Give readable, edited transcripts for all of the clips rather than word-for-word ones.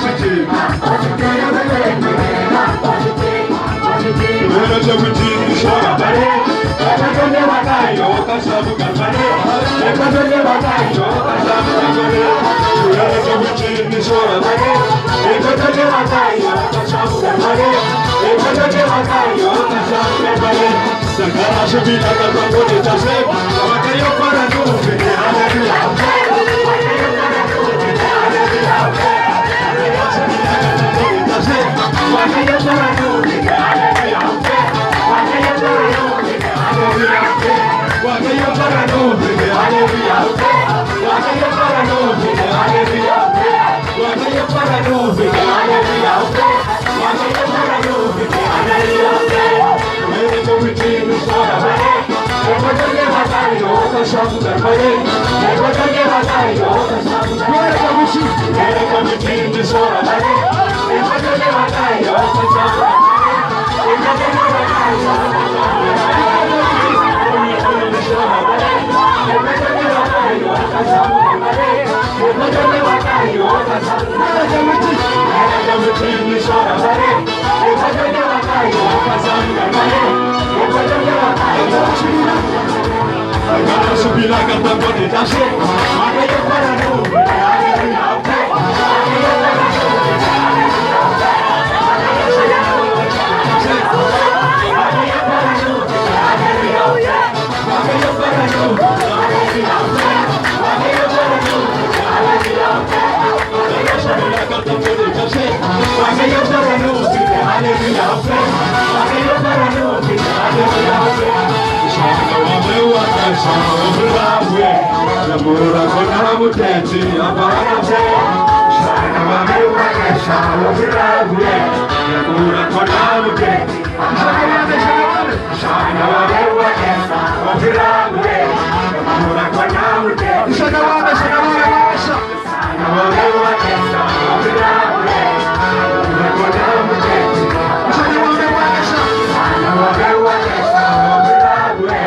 positive. Wewe mjini shora bale, ekatone wakayo kasabu kabale, ekatone wakayo kasabu kabale. Wewe mjini shora bale, ekatone wakayo kasabu kabale, ekatone wakayo kasabu kabale. Sakara shubila kabango de tase, wakayo para nuve, haleluya. Wakayo para nuve, haleluya. Wakayo para nuve, haleluya. Wakayo para nuve, haleluya. Wakayo para nuve, haleluya. Wakayo para nuve, haleluya. Mere jomiti sora bale, ekotone wakayo kasabu bale, ekotone wakayo kasabu bale. Mere jomiti sora bale, ekotone wakayo kasabu bale. Subir lá cantando quando ele tá cheio, mas eu para não. Namora con la muteti, avanti. Shana mewa kesha, obravue. Namora con la muteti, shana mewa kesha, obravue. Namora con la muteti, shana mewa kesha, obravue. Namora con la muteti, shana mewa kesha, obravue.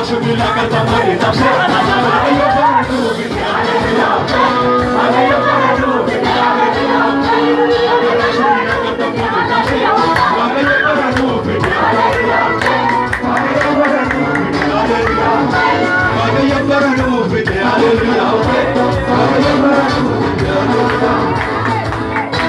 Subir la canta,